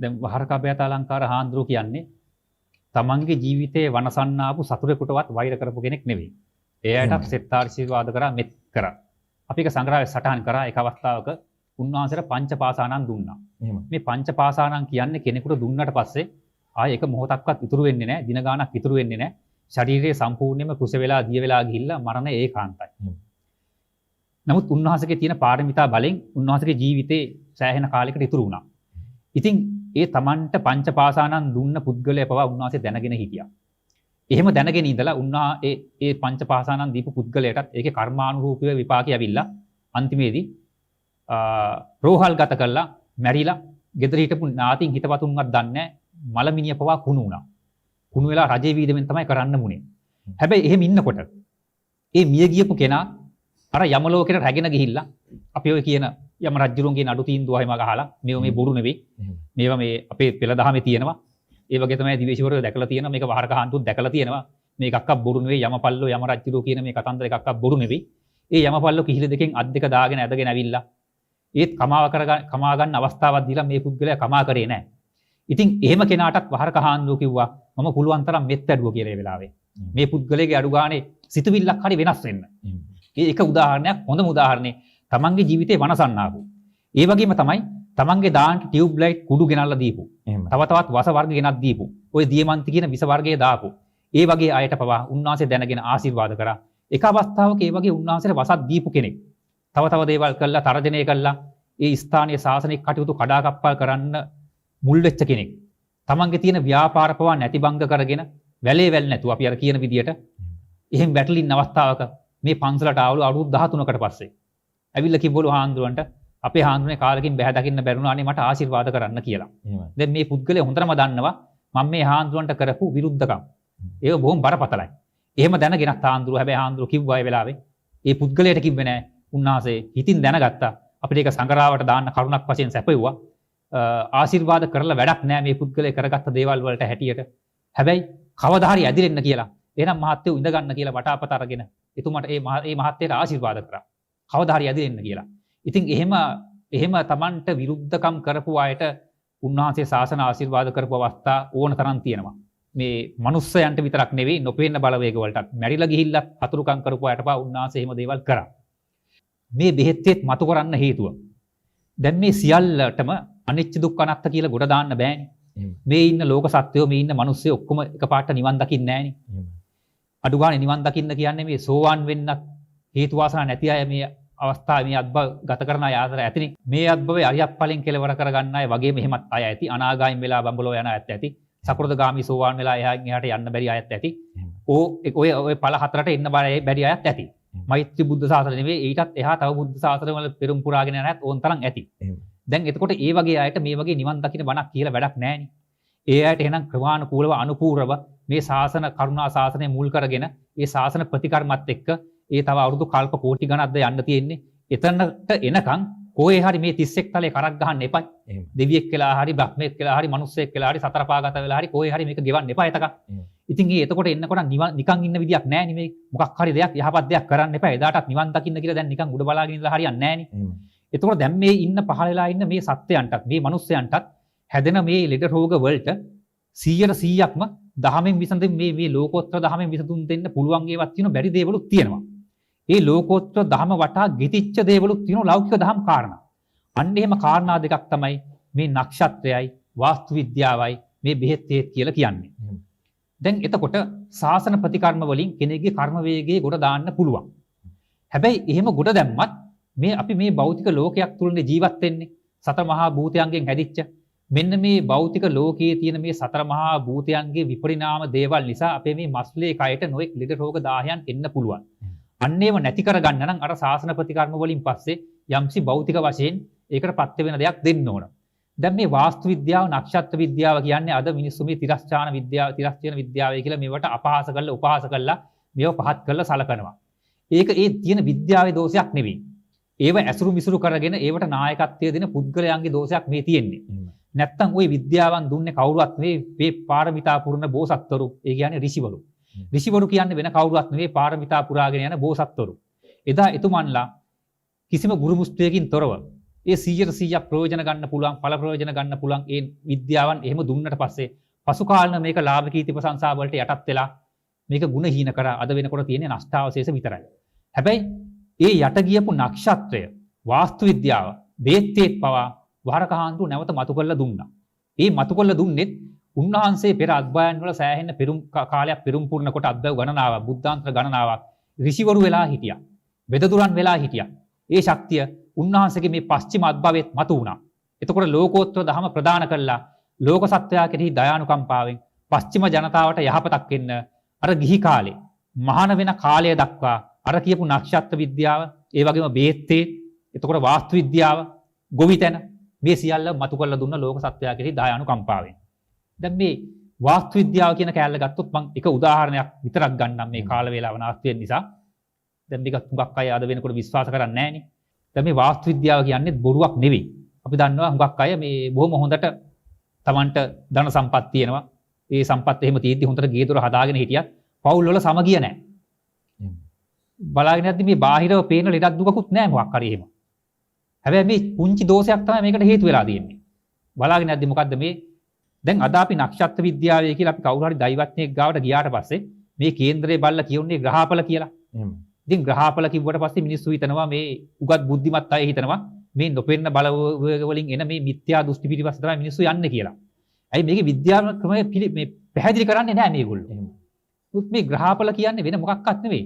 දැන් වහරක අභයත අලංකාර හාන්දුරු කියන්නේ තමන්ගේ ජීවිතේ වනසන්න ආපු සතුරෙකුටවත් වෛර කරපු කෙනෙක් නෙවෙයි. එයාට සෙත් ආශිර්වාද කරා මෙත් කරා. අපි ඒක සංග්‍රහයේ සටහන් කරා එක අවස්ථාවක උන්වහන්සේට පංචපාසානන් දුන්නා. මේ පංචපාසානන් කියන්නේ කෙනෙකුට දුන්නට පස්සේ ආයේ එක මොහොතක්වත් ඉතුරු වෙන්නේ නැහැ. දින ගාණක් ඉතුරු වෙන්නේ නැහැ. ශරීරය සම්පූර්ණයෙන්ම කුස වෙලා දිය වෙලා ගිහිල්ලා මරණ ඒකාන්තයි. නමුත් උන්වහන්සේගේ තියෙන පාරමිතා බලෙන් උන්වහන්සේගේ ජීවිතේ සෑහෙන කාලයකට ඉතුරු වුණා. ඉතින් ඒ තමන්ට පංචපාසානන් දුන්න පුද්ගලයා පවා උන්වහන්සේ දැනගෙන හිටියා. එහෙම දැනගෙන ඉඳලා ඒ පංචපාසානන් දීපු පුද්ගලයාටත් ඒකේ කර්මානුරූපීව විපාකي ඇවිල්ලා අන්තිමේදී රෝහල් ගත කළා, මැරිලා, ගෙදර හිටපු නාතින් හිතවතුන්වත් දන්නේ මලමිනිය පවා කුණු වුණා. කුණු වෙලා රජේ වීදෙන් තමයි කරන්න මුනේ. හැබැයි එහෙම ඉන්නකොට ඒ මිය ගියපු කෙනා අර යම ලෝකෙට රැගෙන ගිහිල්ලා අපි ඔය කියන යම රජුරුන්ගේ නඩු තීන්දුව එහෙම ගහලා මේව මේ බොරු නෙවෙයි. මේවා මේ අපේ පෙළ දහමේ තියෙනවා. ඒ වගේ තමයි දිවේශවරයෝ දැකලා තියෙනවා. මේක වහරක හාන්තුත් දැකලා තියෙනවා. මේක අක්කක් බොරු නෙවෙයි. යමපල්ලෝ යම රජුරු කියන මේ කතන්දර එකක් බොරු නෙවෙයි. ඒ යමපල්ලෝ කිහිල දෙකෙන් අත් දෙක දාගෙන ඇදගෙන ඇවිල්ලා ඒත් කමා ගන්න අවස්ථාවක් දීලා මේ පුද්ගලයා කමා කරේ නැහැ. ඉතින් එහෙම කෙනාටත් වහරක හාන්දුව කිව්වා මම පුළුවන් තරම් මෙත් ඇඩුවා කියලා ඒ වෙලාවේ. මේ පුද්ගලයාගේ අඩු ගානේ සිතුවිල්ලක් හරි වෙනස් වෙන්න. ඒ එක උදාහරණයක් හොඳම උදාහරණේ තමන්ගේ ජීවිතේ වනසන්න ආපු. ඒ වගේම තමයි තමන්ගේ දාන්ට ටියුබ් ලයිට් කුඩු ගෙනල්ලා දීපු. තව තවත් වස වර්ග ගෙනත් දීපු. ඔය දියමන්ති කියන විස වර්ගයේ දාපු. ඒ වගේ අයට පවා උන්වහන්සේ දැනගෙන ආශිර්වාද කරා. එක අවස්ථාවක ඒ වගේ උන්වහන්සේට වසක් දීපු කෙනෙක්. තව තව දේවල් කළා, තරජනය කළා. ඒ ස්ථානීය සාසනික කටයුතු කඩාකප්පල් කරන්න මුල් වෙච්ච කෙනෙක්. තමන්ගේ තියෙන ව්‍යාපාර පවා නැතිබංග කරගෙන වැලේ වැල් නැතුව අපි අර කියන විදියට එහෙම වැටලින් අවස්ථාවක මේ පන්සලට ආවලු අවුරුදු 13කට පස්සේ ඇවිල්ලා කිව්වලු හාන්දුරන්ට අපේ හාන්දුරනේ කාලෙකින් බැහැ දකින්න බැරුණා අනේ මට ආශිර්වාද කරන්න කියලා. දැන් මේ පුද්ගලයා හොඳටම දන්නවා මම මේ හාන්දුරන්ට කරපු විරුද්ධකම්. ඒක බොහොම බරපතලයි. එහෙම දැනගෙනත් හාන්දුර හැබැයි හාන්දුර කිව්වා ඒ වෙලාවේ ඒ පුද්ගලයාට කිව්වේ නෑ. උන්වහන්සේ හිතින් දැනගත්තා අපිට ඒක සංගරාවට දාන්න කරුණක් වශයෙන් සැපෙව්වා. ආශිර්වාද කරලා වැඩක් නෑ මේ පුද්ගලයා කරගත්ත දේවල් වලට හැටියට. හැබැයි කවදා හරි ඇදිරෙන්න කියලා. එහෙනම් මහත්තයෝ ඉඳ ගන්න කියලා වටාපත අරගෙන එතුමාට මේ මහත්තයට ආශිර්වාද කරා. කවදා හරි ඇදිරෙන්න කියලා. ඉතින් එහෙම Tamanට විරුද්ධකම් කරපු අයට උන්වහන්සේ ශාසන ආශිර්වාද කරපු අවස්ථා ඕන තරම් තියෙනවා. මේ මනුස්සයන්ට විතරක් නෙවෙයි නොපෙන්න බලවේග වලටත් මැරිලා ගිහිල්ලා අතුරුකම් කරපු අයට පවා උන්වහන්සේ එහෙම දේවල් කරා. මේ බෙහෙත්තෙත් මතු කරන්න හේතුව. දැන් මේ සියල්ලටම අනිච්ච දුක්ඛ අනාත්ත කියලා ගොඩ දාන්න බෑනේ. මේ ඉන්න ලෝක සත්වයෝ මේ ඉන්න මිනිස්සු ඔක්කොම එකපාරට නිවන් දකින්නේ නෑනේ. අඩු ගානේ නිවන් දකින්න කියන්නේ මේ සෝවාන් වෙන්නත් හේතු වාසනා නැති අය මේ අවස්ථාවේ මේ අත්බව ගත කරන අය ආතර ඇතිනේ. මේ අත්බවේ අරියත් ඵලෙන් කෙලවර කරගන්න අය වගේම එහෙමත් අය ඇති. අනාගාමී වෙලා බඹලෝ යන අයත් ඇති. සකෘතගාමී සෝවාන් වෙලා එහාට යන්න බැරි අයත් ඇති. ඔය ඵල හතරට එන්න බැරි අයත් ඇති. මෛත්‍රී බුද්ධ ශාසන නෙවෙයි ඊටත් එහා තව බුද්ධ ශාසන වල පෙරම් පුරාගෙන යන අයත් ඕන් තරම් ඇති. දැන් එතකොට ඒ වගේ අයට මේ වගේ නිවන් දකින්න බණක් කියලා වැඩක් නැහැනේ. ඒ අයට එහෙනම් ක්‍රමානුකූලව අනුපූර්ව මේ ශාසන කරුණා ශාසනය මුල් කරගෙන ඒ ශාසන ප්‍රතිකර්මත් එක්ක ඒ තව අවුරුදු කල්ප කෝටි ගණන්ද යන්න තියෙන්නේ. එතනට එනකන් කොහේ හරි මේ 31 තලේ කරක් ගහන්න එපා. දෙවියෙක් කියලා හරි බ්‍රහ්මෙක් කියලා හරි මිනිස්සෙක් කියලා හරි සතර පාගත වෙලා හරි කොහේ හරි මේක ගෙවන්න එපා එතක. ඉතින් ඒ එතකොට එන්නකොට නිකන් ඉන්න විදියක් නැහැ නේ මේ. මොකක් හරි දෙයක් යහපත් දෙයක් කරන්න එපා. එදාටත් නිවන් දකින්න කියලා දැන් නිකන් උඩ බලාගෙන ඉඳලා හරියන්නේ නැහැ නේ. එතකොට දැන් මේ ඉන්න පහළලා ඉන්න මේ සත්වයන්ටත් මේ මිනිස්සයන්ටත් හැදෙන මේ ලෙඩ රෝග වලට 100%ක්ම දහමෙන් විසඳෙන් මේ ලෝකෝත්තර දහමෙන් විසඳුම් දෙන්න පුළුවන් ඒවත් තියෙන බැරි දේවලුත් තියෙනවා. ඒ ලෝකෝත්තර දහම වටා ගෙතිච්ච දේවලුත් තියෙන ලෞකික දහම් කාරණා. අන්න එහෙම කාරණා දෙකක් තමයි මේ නක්ෂත්‍රයයි වාස්තු විද්‍යාවයි මේ බෙහෙත් කියලා කියන්නේ. දැන් එතකොට ශාසන ප්‍රතිකර්ම වලින් කෙනෙකුගේ කර්ම වේගයේ ගොඩ දාන්න පුළුවන්. හැබැයි එහෙම ගොඩ දැම්මත් මේ අපි මේ භෞතික ලෝකයක් තුලනේ ජීවත් වෙන්නේ. සතර මහා භූතයන්ගෙන් හැදිච්ච මෙන්න මේ භෞතික ලෝකයේ තියෙන මේ සතර මහා භූතයන්ගේ විපරිණාම දේවල් නිසා අපේ මේ මස්ලේ කයට නොඑක් ලෙඩ රෝග 10න් එන්න පුළුවන්. අන්න ඒව නැති කරගන්න නම් අර ශාසන ප්‍රතිකර්ම වලින් පස්සේ යම්සි භෞතික වශයෙන් ඒකට පත්‍ය වෙන දෙයක් දෙන්න ඕන. දැන් මේ වාස්තු විද්‍යාව, නක්ෂත්‍ර විද්‍යාව කියන්නේ අද මිනිස්සු මේ තිරස්චාන විද්‍යාව, තිරස්චාන විද්‍යාවයි කියලා මේවට අපහාස කරලා උපහාස කරලා මේව පහත් කරලා සලකනවා. ඒක ඒ තියෙන විද්‍යාවේ දෝෂයක් නෙවෙයි. ඒව ඇසුරු මිසුරු කරගෙන ඒවට නායකත්වය දෙන පුද්ගලයන්ගේ දෝෂයක් මේ තියෙන්නේ. නැත්තම් ওই විද්‍යාවන් දුන්නේ කවුරුවත් නෙවෙයි මේ පාරමිතා පුරන බෝසත්වරු. ඒ කියන්නේ ඍෂිවරු. ඍෂිවරු කියන්නේ වෙන කවුරුවත් නෙවෙයි පාරමිතා පුරාගෙන යන බෝසත්වරු. එදා එතුමන්ලා කිසිම ගුරු මුස්තියකින් තොරව ඒ 100% ප්‍රයෝජන ගන්න පුළුවන්, ඵල ප්‍රයෝජන ගන්න පුළුවන් ඒ විද්‍යාවන් එහෙම දුන්නට පස්සේ පසු කාලන මේක ලාභ කීර්ති ප්‍රශංසා වලට යටත් වෙලා මේක ಗುಣහීන කරා අද වෙනකොට තියෙන නෂ්ටාවශේෂ විතරයි. හැබැයි ඒ යට ගියපු නක්ෂත්‍රය වාස්තු විද්‍යාව බේත්තේත් පවා වහරකහාන්තු නැවත මතු කරලා දුන්නා. ඒ මතු කරලා දුන්නෙත් උන්වහන්සේ පෙර අත්බයන් වල සෑහෙන කාලයක් පෙරම් පුරන කොට අත්බව ගණනාවක් බුද්ධාන්තර ගණනාවක් ඍෂිවරු වෙලා හිටියා. වෙදදුරන් වෙලා හිටියා. ඒ ශක්තිය උන්වහන්සේගේ මේ පස්චිම අත්භවෙත් මතු වුණා. එතකොට ලෝකෝත්තර ධර්ම ප්‍රදාන කළා. ලෝක සත්වයා කෙරෙහි දයානුකම්පාවෙන් පස්චිම ජනතාවට යහපතක් වෙන්න අර ගිහි කාලේ මහාන වෙන කාලය දක්වා අර කියපු නක්ෂත්‍ර විද්‍යාව, ඒ වගේම බේත්තේ, එතකොට වාස්තු විද්‍යාව, ගොවිතැන මේ සියල්ල මතු කරලා දුන්න ලෝක සත්වයා කෙරෙහි දයානුකම්පාවෙන්. දැන් මේ වාස්තු විද්‍යාව කියන කෑල්ල ගත්තොත් මම එක උදාහරණයක් විතරක් ගන්නම් මේ කාල වේලාව නාස්ති වෙන නිසා. දැන් මේක හුඟක් අය අද වෙනකොට විශ්වාස කරන්නේ නැහැ නේ. දැන් මේ වාස්තු විද්‍යාව කියන්නේ බොරුවක් නෙවෙයි. අපි දන්නවා හුඟක් අය මේ බොහොම හොඳට Tamanට ධන සම්පත් තියෙනවා. ඒ සම්පත් එහෙම තියෙද්දි හොඳට ගේ දොර හදාගෙන හිටියත් පවුල් වල සමගිය නැහැ. බලාගෙන යද්දි මේ බාහිරව පේන ලෙඩක් දුකකුත් නැහැ මොකක් හරි එහෙම. හැබැයි මේ පුංචි දෝෂයක් තමයි මේකට හේතු වෙලා තියෙන්නේ. බලාගෙන යද්දි මොකද්ද මේ දැන් අද අපි නක්ෂත්‍ර විද්‍යාවේ කියලා අපි කවුරු හරි දෛවඥයෙක් ගාවට ගියාට පස්සේ මේ කේන්දරේ බල්ලා කියුන්නේ ග්‍රහඵල කියලා. එහෙම. ඉතින් ග්‍රහඵල කිව්වට පස්සේ මිනිස්සු හිතනවා මේ උගත් බුද්ධිමත් අය හිතනවා මේ නොපෙන්න බල වලින් එන මේ මිත්‍යා දෘෂ්ටි පිටිපස්ස තමයි මිනිස්සු යන්නේ කියලා. ඇයි මේකේ විද්‍යාත්මක ක්‍රමය මේ පැහැදිලි කරන්නේ නැහැ මේගොල්ලෝ. එහෙම. මේ ග්‍රහඵල කියන්නේ වෙන මොකක්වත් නෙවෙයි.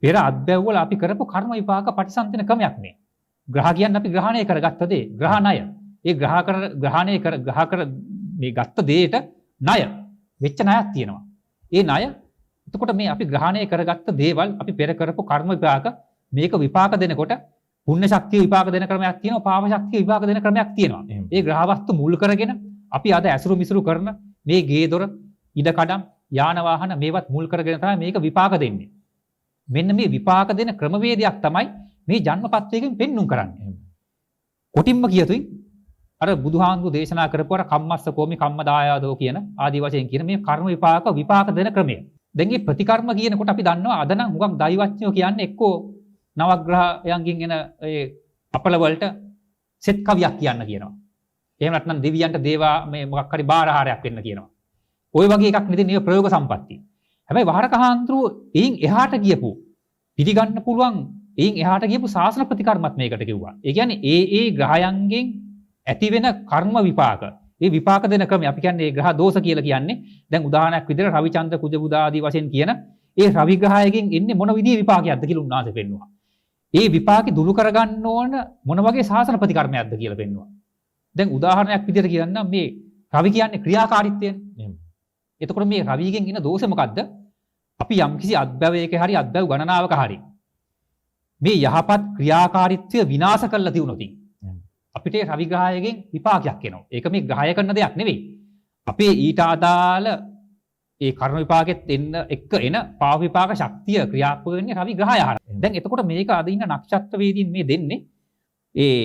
පෙර අත්බැව් වල අපි කරපු කර්ම විපාක ප්‍රතිසන්තන ක්‍රමයක් නේ. ග්‍රහ කියන්නේ අපි ග්‍රහණය කරගත්ත දේ. ග්‍රහණය. ඒ ග්‍රහණය කර මේ ගත්ත දෙයට ණය වෙච්ච ණයක් තියෙනවා. ඒ ණය එතකොට මේ අපි ග්‍රහණය කරගත්ත දේවල් අපි පෙර කරපු කර්ම විපාක මේක විපාක දෙනකොට පුණ්‍ය ශක්තිය විපාක දෙන ක්‍රමයක් තියෙනවා, පාප ශක්තිය විපාක දෙන ක්‍රමයක් තියෙනවා. ඒ ග්‍රහ වස්තු මුල් කරගෙන අපි අද ඇසුරු මිසුරු කරන මේ ගේ දොර, ඉඩ කඩම්, යාන වාහන මේවත් මුල් කරගෙන තමයි මේක විපාක දෙන්නේ. මෙන්න මේ විපාක දෙන ක්‍රමවේදයක් තමයි මේ ජන්මපත්‍රයෙන් පෙන්눔 කරන්නේ. කොටින්ම කියතුයි අර බුදුහාමුදුරු දේශනා කරපු අර කම්මස්ස කෝමි කම්මදායාදෝ කියන ආදි වශයෙන් කියන මේ කර්ම විපාක දෙන ක්‍රමය. දැන් මේ ප්‍රතිකර්ම කියනකොට අපි දන්නවා අද නම් මුගක් දෛවඥයෝ කියන්නේ එක්කෝ නවග්‍රහයන්ගෙන් එන ඒ අපල වලට සෙත් කවියක් කියන්න කියනවා. එහෙම නැත්නම් දෙවියන්ට දේවා මේ මොකක් හරි බාරහාරයක් වෙන්න කියනවා. ওই වගේ එකක් නෙදී මේ ප්‍රයෝග සම්පatti. හැබැයි වහරකහාන්තුරු එයින් එහාට ගියපු පිළිගන්න පුළුවන් එයින් එහාට ගියපු ශාසන ප්‍රතිකර්මත් මේකට කිව්වා. ඒ කියන්නේ ඒ ග්‍රහයන්ගෙන් ඇති වෙන කර්ම විපාක. ඒ විපාක දෙන ක්‍රමය අපි කියන්නේ ඒ ග්‍රහ දෝෂ කියලා කියන්නේ. දැන් උදාහරණයක් විදිහට රවිචන්ද්‍ර කුජ බුදා ආදී වශයෙන් කියන ඒ රවි ග්‍රහයකින් එන්නේ මොන විදිහේ විපාකයක්ද කියලා උන්වහන්සේ පෙන්වුවා. ඒ විපාකේ දුරු කරගන්න ඕන මොන වගේ ශාසන ප්‍රතිකර්මයක්ද කියලා පෙන්වුවා. දැන් උදාහරණයක් විදිහට කියන්නම් මේ රවි කියන්නේ ක්‍රියාකාරීත්වයනේ. එතකොට මේ රවිගෙන් එන දෝෂය මොකද්ද? අපි යම්කිසි අත්බැවයක හරි අත්බැව් ගණනාවක හරි මේ යහපත් ක්‍රියාකාරීත්වය විනාශ කරලා තියුණොත් අපිට රවි ග්‍රහයකින් විපාකයක් එනවා. ඒක මේ ග්‍රහය කරන දෙයක් නෙවෙයි. අපේ ඊට අදාළ ඒ කර්ම විපාකෙත් එක්ක එන පාව විපාක ශක්තිය ක්‍රියාත්මක වෙන්නේ රවි ග්‍රහය හරහා. දැන් එතකොට මේක අද ඉන්න නක්ෂත්‍ර වේදීන් මේ දෙන්නේ ඒ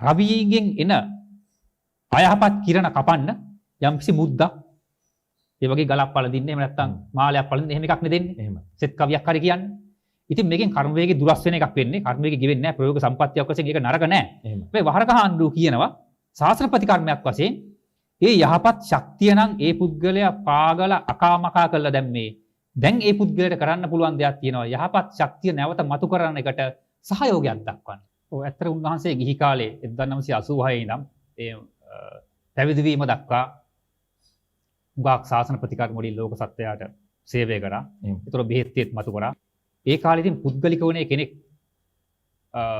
රවියෙන් එන අයහපත් කිරණ කපන්න යම්කිසි මුද්දක් ඒ වගේ ගලක් පළඳින්නේ එහෙම නැත්නම් මාලයක් පළඳින්නේ එහෙම එකක් නේ දෙන්නේ. එහෙම. සෙත් කවියක් හරි කියන්නේ. ඉතින් මේකෙන් කර්ම වේගේ දුරස් වෙන එකක් වෙන්නේ. කර්ම වේගේ ගෙවෙන්නේ නැහැ. ප්‍රයෝග සම්පත්තියක් වශයෙන් ඒක නරක නැහැ. මේ වහරකහාන්දු කියනවා ශාස්ත්‍ර ප්‍රතිකර්මයක් වශයෙන් ඒ යහපත් ශක්තිය නම් ඒ පුද්ගලයා පාගල අකාමකා කළා දැන් ඒ පුද්ගලයාට කරන්න පුළුවන් දෙයක් තියෙනවා. යහපත් ශක්තිය නැවත මතු කරන එකට සහයෝගයක් දක්වන්න. ඔව් ඇත්තට උන්වහන්සේ ගිහි කාලේ 1986 ඉඳන් ඒ පැවිදි වීම දක්වා උගාක් ශාසන ප්‍රතිකර්ම වලින් ලෝක සත්‍යයට සේවය කරා. ඒතර බෙහෙත්තියත් මතු කරා. ඒ කාලේ ඉතින් පුද්ගලික වුණේ කෙනෙක්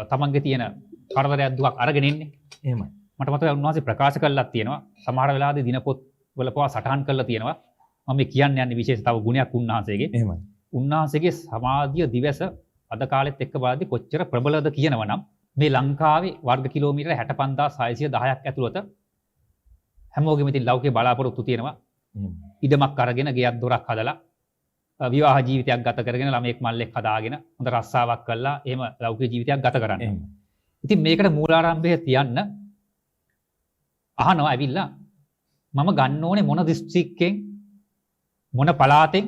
තමන්ගේ තියෙන කරදරයක් දුකක් අරගෙන ඉන්නේ. එහෙමයි. මට මතකයි උන්වහන්සේ ප්‍රකාශ කළාක් තියෙනවා. සමහර වෙලාවදී දිනපොත් වල පවා සටහන් කරලා තියෙනවා. මම මේ කියන්න යන්නේ විශේෂ තව ගුණයක් උන්වහන්සේගේ. එහෙමයි. උන්වහන්සේගේ සමාධිය දිවස අද කාලෙත් එක්ක බලද්දී කොච්චර ප්‍රබලද කියනවනම් මේ ලංකාවේ වර්ග කිලෝමීටර 65610ක් ඇතුළත හැමෝගෙම ඉතින් ලෞකික බලාපොරොත්තු තියෙනවා. ඉඩමක් අරගෙන ගෙයක් දොරක් හදලා විවාහ ජීවිතයක් ගත කරගෙන ළමෙක් මල්ලෙක් හදාගෙන හොඳ රස්සාවක් කරලා එහෙම ලෞකික ජීවිතයක් ගත කරන්න. ඉතින් මේකට මූලාරම්භය තියන්න අහනවා ඇවිල්ලා මම ගන්න ඕනේ මොන දිස්ත්‍රික්කෙන් මොන පළාතෙන්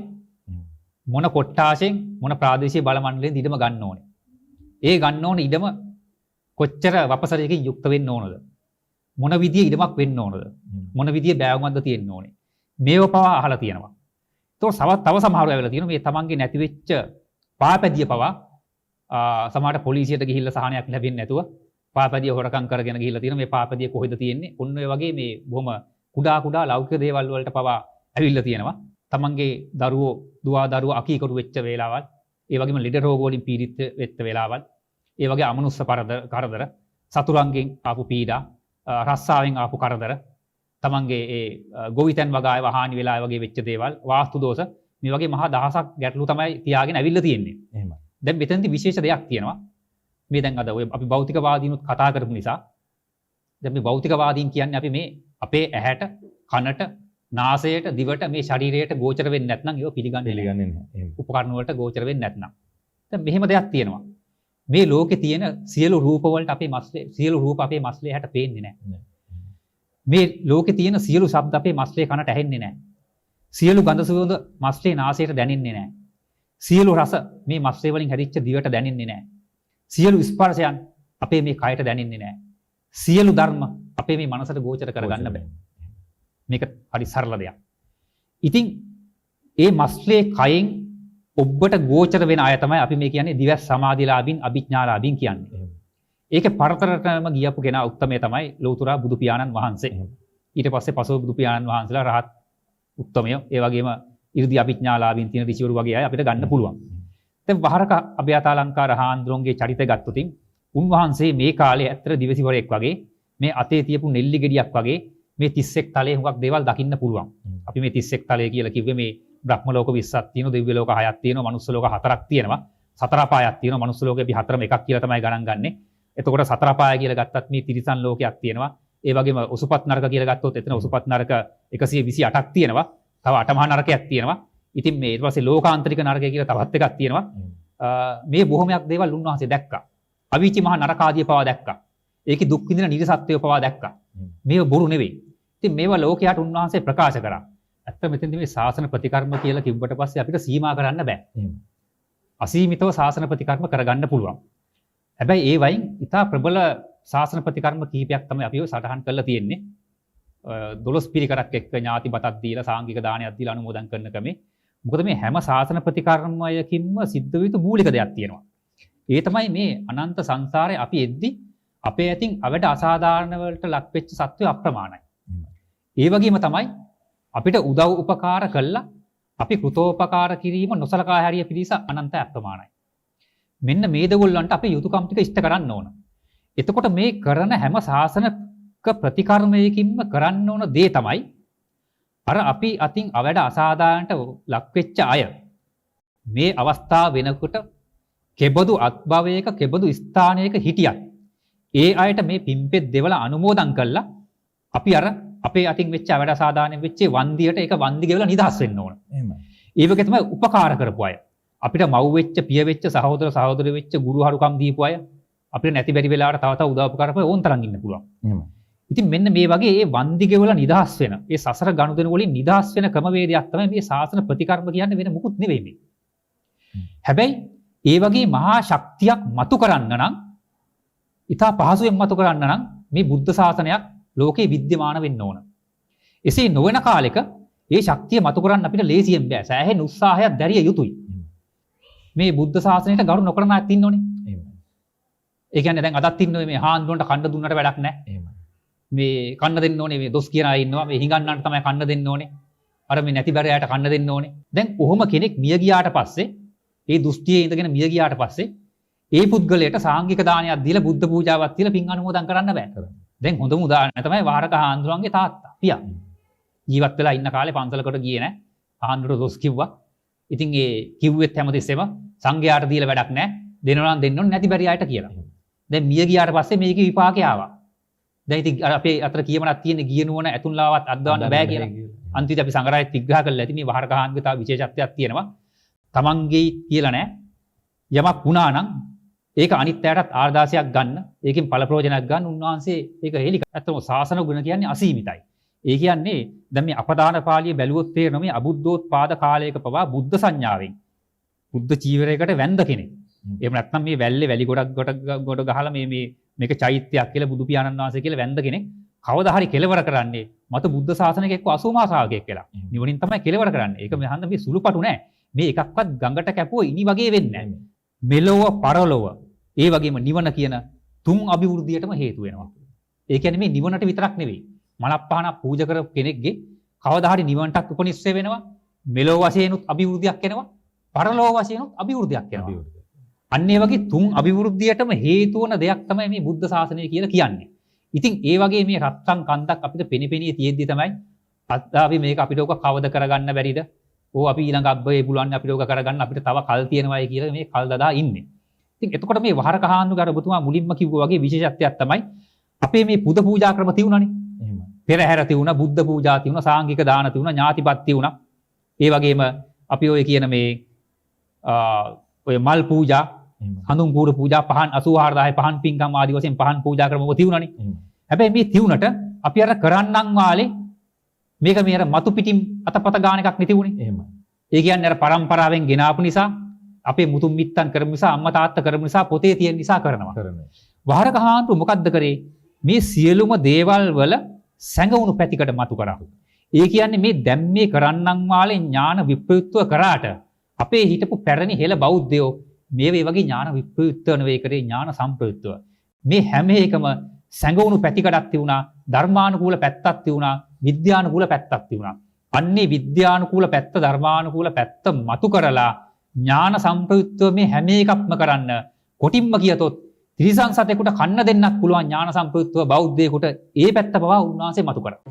මොන කොට්ටාසෙන් මොන ප්‍රාදේශීය බල මණ්ඩලයෙන් ඉඩම ගන්න ඕනේ. ඒ ගන්න ඕනේ ඉඩම කොච්චර වපසරයකින් යුක්ත වෙන්න ඕනද? මොන විදිය ඉඩමක් වෙන්න ඕනද? මොන විදිය බෑවුමක්ද තියෙන්න ඕනේ? මේව පවා අහලා තියෙනවා. ඒතකොට තව සමහරව ඇවිල්ලා තියෙනවා මේ තමන්ගේ නැති වෙච්ච පාපැදිය පවා සමහරට පොලිසියට ගිහිල්ලා සහනයක් ලැබෙන්නේ නැතුව පාපැදිය හොරකම් කරගෙන ගිහිල්ලා තියෙනවා. මේ පාපැදිය කොහෙද තියෙන්නේ? ඔන්න ඔය වගේ මේ බොහොම කුඩා ලෞකික දේවල් වලට පවා ඇවිල්ලා තියෙනවා. තමන්ගේ දුවා අකීකරු වෙච්ච වෙලාවල්, ඒ වගේම ලෙඩ රෝග වලින් පීඩිත වෙච්ච වෙලාවල්, ඒ වගේ අමනුෂ්‍ය කරදර, සතුරන්ගෙන් ආපු පීඩා, රස්සාවෙන් ආපු කරදර, තමන්ගේ ඒ ගොවිතැන් වගාය වහානි වෙලා වගේ වෙච්ච දේවල්, වාස්තු දෝෂ, මේ වගේ මහා දහසක් ගැටලු තමයි තියාගෙන ඇවිල්ලා තියෙන්නේ. එහෙමයි. දැන් මෙතනදී විශේෂ දෙයක් තියෙනවා. මේ දැන් අද ඔය අපි භෞතිකවාදීනුත් කතා කරපු නිසා දැන් මේ භෞතිකවාදීන් කියන්නේ අපි මේ අපේ ඇහැට, කනට, නාසයට, දිවට, මේ ශරීරයට ගෝචර වෙන්නේ නැත්නම් ඒව පිළිගන්නේ නැහැ. එහෙම. උපකරණ වලට ගෝචර වෙන්නේ නැත්නම්. දැන් මෙහෙම දෙයක් තියෙනවා. මේ ලෝකේ තියෙන සියලු රූප වලට සියලු රූප අපේ මස්ලේ හැට පේන්නේ නැහැ. මේ ලෝකේ තියෙන සියලු ශබ්ද අපේ මස්ලේ කනට ඇහෙන්නේ නැහැ. සියලු ගඳ සුවඳ මස්ලේ නාසයට දැනෙන්නේ නැහැ. සියලු රස මේ මස්ලේ වලින් හැදිච්ච දිවට දැනෙන්නේ නැහැ. සියලු ස්පර්ශයන් අපේ මේ කයට දැනෙන්නේ නැහැ. සියලු ධර්ම අපේ මේ මනසට ගෝචර කරගන්න බෑ. මේක හරි සරල දෙයක්. ඉතින් ඒ මස්ලේ කයෙන් ඔබට ගෝචර වෙන අය තමයි අපි මේ කියන්නේ දිවස් සමාධිලාභින්, අභිඥාලාභින් කියන්නේ. ඒකේ පරතරටම ගියපු කෙනා උත්තමය තමයි ලෞතුරා බුදු පියාණන් වහන්සේ. ඊට පස්සේ පසෝ බුදු පියාණන් වහන්සේලා රහත් උත්තමය, ඒ වගේම 이르දි අභිඥාලාභින් තියෙන ඍෂිවරු වගේ අය අපිට ගන්න පුළුවන්. දැන් වහරක අභ්‍යතාලංකාර හාන්දුරුවන්ගේ චරිතය ගත්තොතින් උන්වහන්සේ මේ කාලේ ඇත්තට දිවසිවරයෙක් වගේ මේ අතේ තියපු නෙල්ලි ගෙඩියක් වගේ මේ 31 තලයේ හුඟක් දේවල් දකින්න පුළුවන්. අපි මේ 31 තලය කියලා කිව්වේ මේ බ්‍රහ්ම ලෝක 20ක් තියෙනවා, දිව්‍ය ලෝක 6ක් තියෙනවා, මනුස්ස ලෝක 4ක් තියෙනවා. සතර අපායක් තියෙනවා. මනුස්ස ලෝකේ අපි හතරම එකක් කියලා තමයි ගණන් ගන්නෙ. එතකොට සතර අපාය කියලා ගත්තත් මේ තිරිසන් ලෝකයක් තියෙනවා. ඒ වගේම ඔසුපත් නරක කියලා ගත්තොත් එතන ඔසුපත් නරක 128ක් තියෙනවා. තව අටමහා නරකයක් තියෙනවා. ඉතින් මේ ඊට පස්සේ ලෝකාන්තරික නරකය කියලා තවත් එකක් තියෙනවා. මේ බොහොමයක් දේවල් උන්වහන්සේ දැක්කා. අවීචි මහා නරකාදිය පවා දැක්කා. ඒකේ දුක් විඳින නිර්සත්වය පවා දැක්කා. මේව බොරු නෙවෙයි. ඉතින් මේවා ලෝකයට උන්වහන්සේ ප්‍රකාශ කරා. ඇත්ත මෙතෙන්දී මේ ශාසන ප්‍රතිකර්ම කියලා කිව්වට පස්සේ අපිට සීමා කරන්න බෑ. අසීමිතව ශාසන ප්‍රතිකර්ම කරගන්න පුළුවන්. හැබැයි ඒ වයින් ඉතා ප්‍රබල ශාසන ප්‍රතිකර්ම කීපයක් තමයි අපිව සටහන් කරලා තියෙන්නේ. 12 පිරිකරක් එක්ක ඥාති බතක් දීලා සාංගික දානයක් දීලා අනුමෝදන් කරන ක්‍රමේ. මොකද මේ හැම ශාසන ප්‍රතිකර්මයකින්ම සිද්ධ වෙ යුතු මූලික දෙයක් තියෙනවා. ඒ තමයි මේ අනන්ත සංසාරේ අපි එද්දි අපේ ඇතින් අවඩ අසාධාරණ වලට ලක් වෙච්ච සත්වය අප්‍රමාණයි. ඒ වගේම තමයි අපිට උදව් උපකාර කළා අපි කෘතෝපකාර කිරීම නොසලකා හැරිය පිළිස අනන්ත අප්‍රමාණයි. මෙන්න මේ දෙගොල්ලන්ට අපේ යුතුයකම් ටික ඉෂ්ට කරන්න ඕන. එතකොට මේ කරන හැම ශාසනක ප්‍රතිකර්මයකින්ම කරන්න ඕන දේ තමයි අර අපි අතින් අවඩ අසාධාරණට ලක් වෙච්ච අය මේ අවස්ථාව වෙනකොට කෙබඳු අත්භවයක කෙබඳු ස්ථානයක හිටියත් ඒ අයට මේ පිම්පෙත් දෙවල අනුමෝදන් කළා අපි අර අපේ අතින් වෙච්ච අවඩ අසාධාරණ වෙච්ච වන්දියට ඒක වන්දි ගෙවලා නිදහස් වෙන්න ඕන. එහෙමයි. ඒ වගේ තමයි උපකාර කරපු අය. අපිට මව් වෙච්ච, පිය වෙච්ච, සහෝදර සහෝදරි වෙච්ච, ගුරු හරුකම් දීපු අය අපිට නැති බැරි වෙලාවට තව තව උදව් උපකාර කරපුවා ඕන් තරම් ඉන්න පුළුවන්. එහෙමයි. ඉතින් මෙන්න මේ වගේ ඒ වන්දි ගෙවලා නිදහස් වෙන, ඒ සසර ගනුදෙනු වලින් නිදහස් වෙන ක්‍රමවේදයක් තමයි මේ ශාසන ප්‍රතිකර්ම කියන්නේ වෙන මුකුත් නෙවෙයි මේ. හැබැයි ඒ වගේ මහා ශක්තියක් මතු කරන්න නම් ඉතා පහසුවෙන් මතු කරන්න නම් මේ බුද්ධ ශාසනයක් ලෝකේ විද්‍යමාන වෙන්න ඕන. එසේ නොවන කාලෙක ඒ ශක්තිය මතු කරන්න අපිට ලේසියෙන් බෑ. සෑහෙන උත්සාහයක් දැරිය යුතුයි. මේ බුද්ධ ශාසනයට ගරු නොකරන අයත් ඉන්නෝනේ. එහෙමයි. ඒ කියන්නේ දැන් අදත් ඉන්නෝනේ මේ හාන්දුරන්ට කන්න දුන්නට වැඩක් නැහැ. එහෙමයි. මේ කන්න දෙන්න ඕනේ මේ දොස් කියන අය ඉන්නවා. මේ හිඟන්නන්ට තමයි කන්න දෙන්න ඕනේ. අර මේ නැති බැරයට කන්න දෙන්න ඕනේ. දැන් කොහොම කෙනෙක් මිය ගියාට පස්සේ ඒ දුස්තියේ ඉඳගෙන මිය ගියාට පස්සේ ඒ පුද්ගලයාට සාංගික දානයක් දීලා බුද්ධ පූජාවක් දීලා පින් අනුමෝදන් කරන්න බෑ. දැන් හොඳම උදාහරණය තමයි වාරක හාන්දුරන්ගේ තාත්තා පියා. ජීවත් වෙලා ඉන්න කාලේ පන්සලකට ගියේ නැහැ. හාන්දුර දොස් කිව්වා. ඉතින් ඒ කිව්වෙත් හැමතිස්සෙම සංඝයාට දීලා වැඩක් නැහැ. දෙනවා නම් දෙන්න ඕනේ නැති බැරි අයට කියලා. දැන් මිය ගියාට පස්සේ මේකේ විපාකේ ආවා. දැන් ඉතින් අපේ අතර කියමනක් තියෙන්නේ ගිය නුවණ ඇතුන්ලාවත් අද්දවන්න බෑ කියලා. අන්තිමට අපි සංග්‍රහයත් විග්‍රහ කරලා ඇති මේ වහරක හාන්දුගේ තව විශේෂත්වයක් තියෙනවා. තමන්ගේ කියලා නැහැ. යමක් වුණා නම් ඒක අනිත් අයටත් ආදාසයක් ගන්න, ඒකෙන් ඵල ප්‍රයෝජනයක් ගන්න උන්වහන්සේ ඒක හෙලි කරා. ඇත්තම ශාසන ගුණ කියන්නේ අසීමිතයි. ඒ කියන්නේ දැන් මේ අපදාන පාළිය බැලුවොත් තේරෙනවා මේ අබුද්ධෝත්පාද කාලයක පවා බුද්ධ සංඥාවෙන් බුද්ධ චීවරයකට වැඳ කෙනෙක්. එහෙම නැත්නම් මේ වැල්ලේ වැලි ගොඩක් ගොඩ ගහලා මේ මේක චෛත්‍යයක් කියලා බුදු පියාණන් වහන්සේ කියලා වැඳ කෙනෙක් කවදා හරි කෙලවර කරන්නේ මත බුද්ධ ශාසනයක එක්ක 80 මා ශ්‍රාවකයෙක් කියලා. නිවනින් තමයි කෙලවර කරන්නේ. ඒක මෙහඳ මේ සුළුපටු නෑ. මේ එකක්වත් ගඟට කැපුව ඉනි වගේ වෙන්නේ නෑ. මෙලොව පරලොව ඒ වගේම නිවන කියන තුන් අභිවෘද්ධියටම හේතු වෙනවා. ඒ කියන්නේ මේ නිවනට විතරක් නෙවෙයි. මලප්පහන පූජා කර කෙනෙක්ගේ කවදා හරි නිවනටත් උපනිශ්‍රේ වෙනවා. මෙලොව වශයෙන්ුත් අභිවෘද්ධියක් එනවා. පරලොව වශයෙන්ුත් අභිවෘද්ධියක් එනවා. අන්න ඒ වගේ තුන් අභිවෘද්ධියටම හේතු වන දෙයක් තමයි මේ බුද්ධ ශාසනය කියලා කියන්නේ. ඉතින් ඒ වගේ මේ රත්සන් කන්දක් අපිට පෙනිපෙනී තියෙද්දි තමයි අපි මේක අපිට ඔක කවද කරගන්න බැරිද? ඕ අපි ඊළඟ අබ්බේ පුළුවන් අපිට ඔක කරගන්න අපිට තව කල් තියෙනවායි කියලා මේ කල් දදා ඉන්නේ. ඉතින් එතකොට මේ වහරක හාමුදුරුවෝ අර ඔබතුමා මුලින්ම කිව්වා වගේ විශේෂත්වයක් තමයි අපේ මේ පුද පූජා ක්‍රම තියුණානේ. එහෙමයි. පෙරහැර තියුණා, බුද්ධ පූජා තියුණා, සාංගික දාන තියුණා, ඥාතිපත් තියුණා. ඒ වගේම අපි ඔය කියන මේ ඔය මල් පූජා, හඳුන් කූර පූජා, පහන් 84000 පහන් පින්කම් ආදී වශයෙන් පහන් පූජා ක්‍රම ඔබ තියුණානේ. හැබැයි මේ තියුණට අපි අර කරන්නම් වාලේ මේක මේ අර මතු පිටින් අතපත ගාන එකක් නෙතිවුනේ. එහෙමයි. ඒ කියන්නේ අර පරම්පරාවෙන් ගෙන ආපු නිසා අපේ මුතුන් මිත්තන් කරපු නිසා අම්මා තාත්තා කරපු නිසා පොතේ තියෙන නිසා කරනවා. වහරක හාමුදුරුවෝ මොකද්ද කරේ? මේ සියලුම දේවල් වල සැඟවුණු පැතිකඩ මතු කරා. ඒ කියන්නේ මේ දැන් මේ කරන්නම් වාලේ ඥාන විප්‍රයුක්තව කරාට අපේ හිටපු පැරණි හෙළ බෞද්ධයෝ මේ වගේ ඥාන විප්‍රයුක්තව නෙවෙයි කරේ ඥාන සම්ප්‍රයුක්තව. මේ හැම එකම සැඟවුණු පැතිකඩක් තිබුණා, ධර්මානුකූල පැත්තක් තිබුණා, විද්‍යානුකූල පැත්තක් තිබුණා. අන්නේ විද්‍යානුකූල පැත්ත, ධර්මානුකූල පැත්ත මතු කරලා ඥාන සම්ප්‍රයුක්තව මේ හැම එකක්ම කරන්න කොටින්ම කියතොත් ත්‍රිසං සතෙකුට කන්න දෙන්නත් පුළුවන් ඥාන සම්ප්‍රයුක්තව බෞද්ධයෙකුට ඒ පැත්ත පවා උන්වහන්සේ මතු කරා.